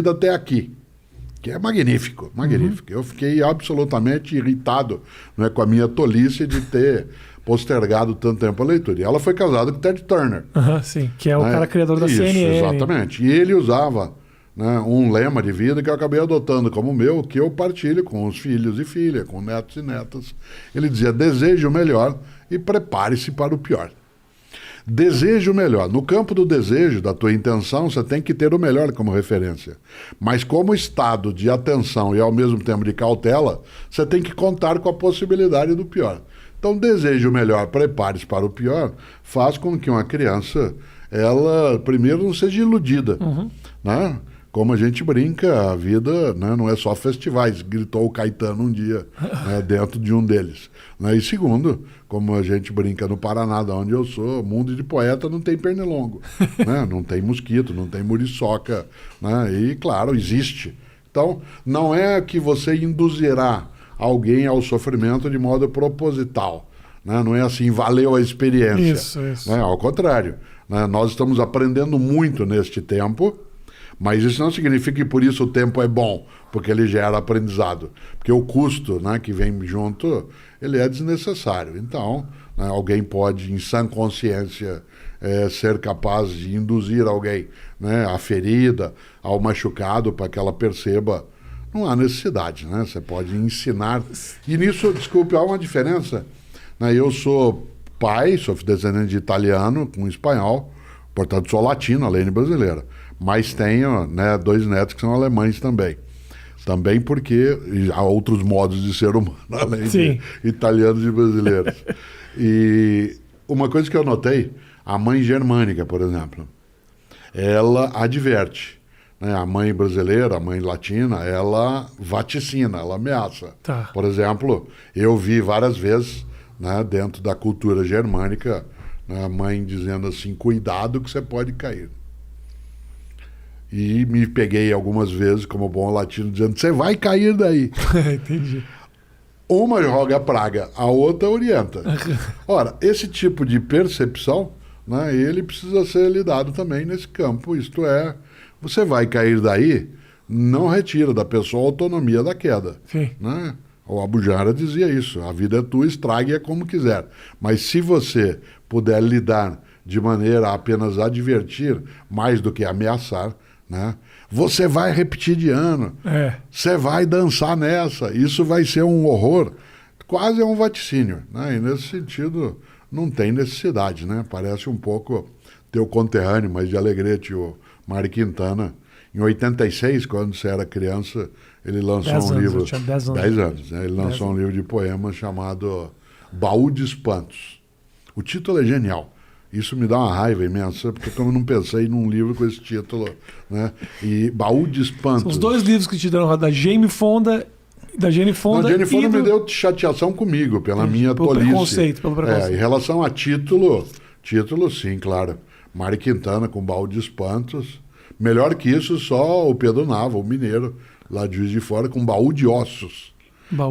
vida até aqui, que é magnífico, magnífico. Eu fiquei absolutamente irritado, né, com a minha tolice de ter postergado tanto tempo a leitura. E ela foi casada com Ted Turner. Sim, que é o cara criador da Isso, CNN. Exatamente. E ele usava, né, um lema de vida que eu acabei adotando como meu, que eu partilho com os filhos e filhas, com netos e netas. Ele dizia: deseje o melhor e prepare-se para o pior. Deseje o melhor. No campo do desejo, da tua intenção, você tem que ter o melhor como referência. Mas como estado de atenção e ao mesmo tempo de cautela, você tem que contar com a possibilidade do pior. Então, deseje o melhor, prepare-se para o pior, faz com que uma criança, ela primeiro não seja iludida, né? Como a gente brinca, a vida, né, não é só festivais, gritou o Caetano um dia, né, dentro de um deles. Né? E segundo, como a gente brinca no Paraná, de onde eu sou, mundo de poeta não tem pernilongo, né? Não tem mosquito, não tem muriçoca, né? E claro, existe. Então, não é que você induzirá alguém ao sofrimento de modo proposital, né? Não é assim, valeu a experiência. Isso. Né? Ao contrário, né? Nós estamos aprendendo muito neste tempo, mas isso não significa que por isso o tempo é bom, porque ele gera aprendizado. Porque o custo, né, que vem junto, ele é desnecessário. Então, né, alguém pode, em sã consciência, ser capaz de induzir alguém, né, à ferida, ao machucado, para que ela perceba. Não há necessidade, né? Você pode ensinar. E nisso, desculpe, há uma diferença. Né? Eu sou pai, sou descendente de italiano com espanhol, portanto sou latino, além de brasileira. Mas tenho, né, 2 netos que são alemães também. Também porque há outros modos de ser humano, além de italianos e brasileiros. E uma coisa que eu notei, a mãe germânica, por exemplo, ela adverte. Né? A mãe brasileira, a mãe latina, ela vaticina, ela ameaça. Tá. Por exemplo, eu vi várias vezes, né, dentro da cultura germânica, né, a mãe dizendo assim: cuidado que você pode cair. E me peguei algumas vezes, como bom latino, dizendo: você vai cair daí. Entendi. Uma joga praga, a outra orienta. Ora, esse tipo de percepção, né, ele precisa ser lidado também nesse campo. Isto é, você vai cair daí, não retira da pessoa a autonomia da queda. Sim. Né? O Abu Janra dizia isso: a vida é tua, estrague-a como quiser. Mas se você puder lidar de maneira a apenas advertir, mais do que ameaçar, né? Você vai repetir de ano, você vai dançar nessa, isso vai ser um horror, quase é um vaticínio, né? E nesse sentido não tem necessidade, né? Parece um pouco teu conterrâneo, mas de Alegrete, o Mário Quintana, em 86, quando você era criança, ele lançou um livro, 10 anos, né? Ele lançou um livro de poemas chamado Baú de Espantos. O título é genial. Isso me dá uma raiva imensa, porque eu não pensei num livro com esse título, né? E Baú de Espantos. São os 2 livros que te deram, da Jane Fonda. Não, Jane Fonda me deu chateação comigo, pela minha tolice. Pelo preconceito. Em relação a título, sim, claro. Mário Quintana com Baú de Espantos. Melhor que isso, só o Pedro Nava, o mineiro, lá de Juiz de Fora, com Baú de Ossos,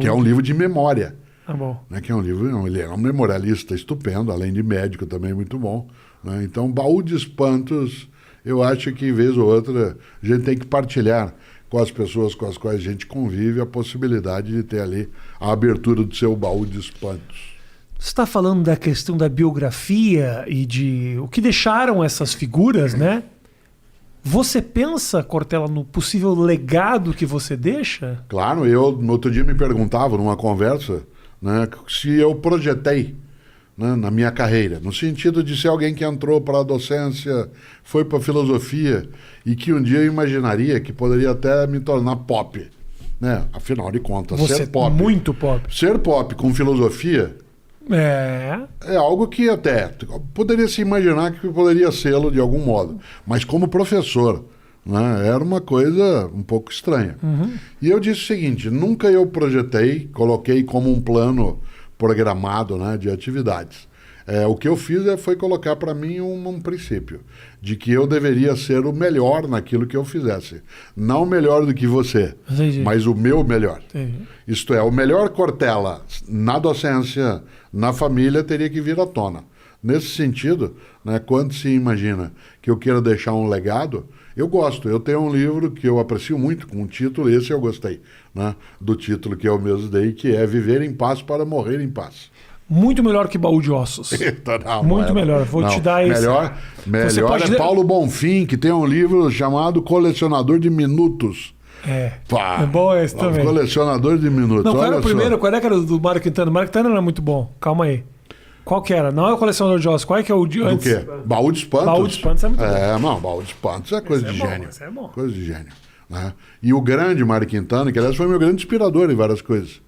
que é um livro de memória. Tá bom. Né, que é um livro, ele é um memorialista estupendo, além de médico também muito bom. Né? Então, Baú de Espantos, eu acho que, vez ou outra, a gente tem que partilhar com as pessoas com as quais a gente convive a possibilidade de ter ali a abertura do seu baú de espantos. Você está falando da questão da biografia e de o que deixaram essas figuras, né? Você pensa, Cortella, no possível legado que você deixa? Claro, no outro dia me perguntava numa conversa, né, se eu projetei, né, na minha carreira, no sentido de ser alguém que entrou para a docência, foi para a filosofia e que um dia eu imaginaria que poderia até me tornar pop. Né? Afinal de contas, você ser pop. Muito pop. Ser pop com filosofia é algo que até poderia se imaginar que poderia sê-lo de algum modo. Mas como professor, né, era uma coisa um pouco estranha. E eu disse o seguinte: nunca eu projetei, coloquei como um plano programado, né, de atividades. O que eu fiz foi colocar para mim um princípio de que eu deveria ser o melhor naquilo que eu fizesse. Não o melhor do que você, mas o meu melhor. Isto é, o melhor Cortella na docência, na família, teria que vir à tona. Nesse sentido, né, quando se imagina que eu queira deixar um legado, Eu gosto. Eu tenho um livro que eu aprecio muito, com um título, esse eu gostei, né? Do título que eu mesmo dei, que é Viver em Paz para Morrer em Paz. Muito melhor que Baú de Ossos. Não, Muito melhor. Vou te dar esse. Melhor é Paulo Bonfim, que tem um livro chamado Colecionador de Minutos. Pá, é bom esse também. Colecionador de Minutos. Não, qual era o primeiro? Qual era o do Mário Quintana? O Mário Quintana não é muito bom. Calma aí. Qual que era? Não é o Colecionador de Ossos. Qual é que é o de antes? Do quê? Baú de Espantos. Baú de Espantos é muito bom. Não, Baú de Espantos é coisa de gênio. Esse é bom. Coisa de gênio. Né? E o grande Mário Quintana, que aliás foi meu grande inspirador em várias coisas.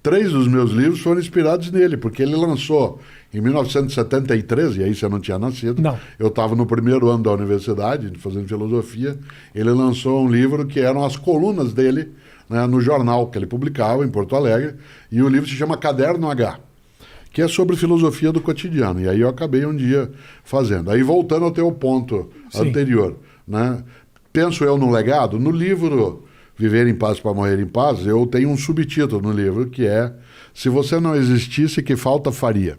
3 dos meus livros foram inspirados nele, porque ele lançou em 1973, e aí você não tinha nascido. Não. Eu estava no primeiro ano da universidade, fazendo filosofia. Ele lançou um livro que eram as colunas dele, né, no jornal que ele publicava em Porto Alegre, e o livro se chama Caderno H, que é sobre filosofia do cotidiano. E aí eu acabei um dia fazendo. Aí voltando ao teu ponto anterior, né? Penso eu no legado, no livro Viver em Paz para Morrer em Paz, eu tenho um subtítulo no livro que é Se Você Não Existisse, Que Falta Faria?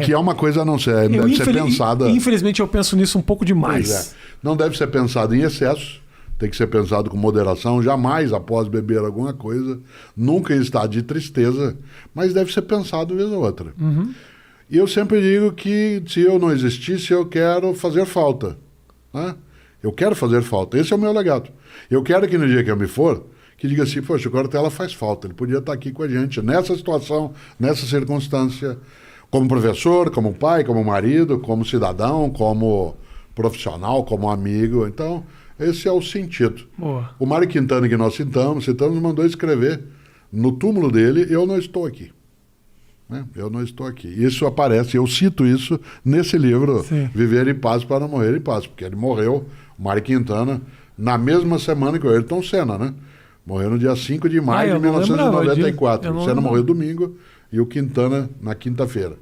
Que é uma coisa a não ser, deve ser pensada... Infelizmente eu penso nisso um pouco demais. Pois é. Não deve ser pensado em excesso, tem que ser pensado com moderação, jamais após beber alguma coisa, nunca em estado de tristeza, mas deve ser pensado vez ou outra. Uhum. E eu sempre digo que se eu não existisse, eu quero fazer falta, né? Eu quero fazer falta, esse é o meu legado. Eu quero que no dia que eu me for, que diga assim, poxa, o Cortella faz falta, ele podia estar aqui com a gente, nessa situação, nessa circunstância, como professor, como pai, como marido, como cidadão, como profissional, como amigo. Então, esse é o sentido. Boa. O Mário Quintana, que nós citamos, mandou escrever no túmulo dele, eu não estou aqui. Né? Eu não estou aqui. Isso aparece, eu cito isso nesse livro, Sim. Viver em Paz para Morrer em Paz, porque ele morreu, o Mário Quintana, na mesma semana que o Ayrton Senna, né? Morreu no dia 5 de maio de 1994. O Senna morreu domingo e o Quintana na quinta-feira.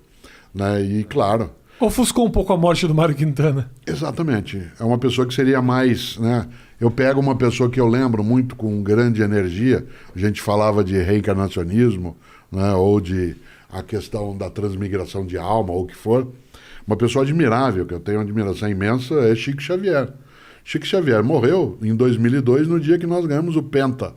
Né? E, claro... Ofuscou um pouco a morte do Mário Quintana. Exatamente. É uma pessoa que seria mais... Né? Eu pego uma pessoa que eu lembro muito com grande energia, a gente falava de reencarnacionismo, né? Ou de a questão da transmigração de alma, ou o que for. Uma pessoa admirável, que eu tenho uma admiração imensa, é Chico Xavier. Chico Xavier morreu em 2002, no dia que nós ganhamos o Penta.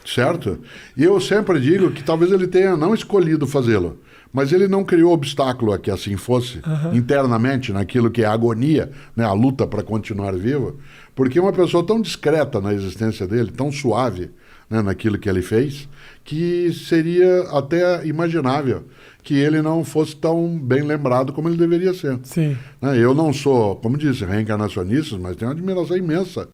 Certo? E eu sempre digo que talvez ele tenha não escolhido fazê-lo, mas ele não criou obstáculo a que assim fosse, internamente, naquilo que é a agonia, né, a luta para continuar vivo, porque uma pessoa tão discreta na existência dele, tão suave, né, naquilo que ele fez, que seria até imaginável que ele não fosse tão bem lembrado como ele deveria ser. Sim. Eu não sou, como disse, reencarnacionista, mas tenho uma admiração imensa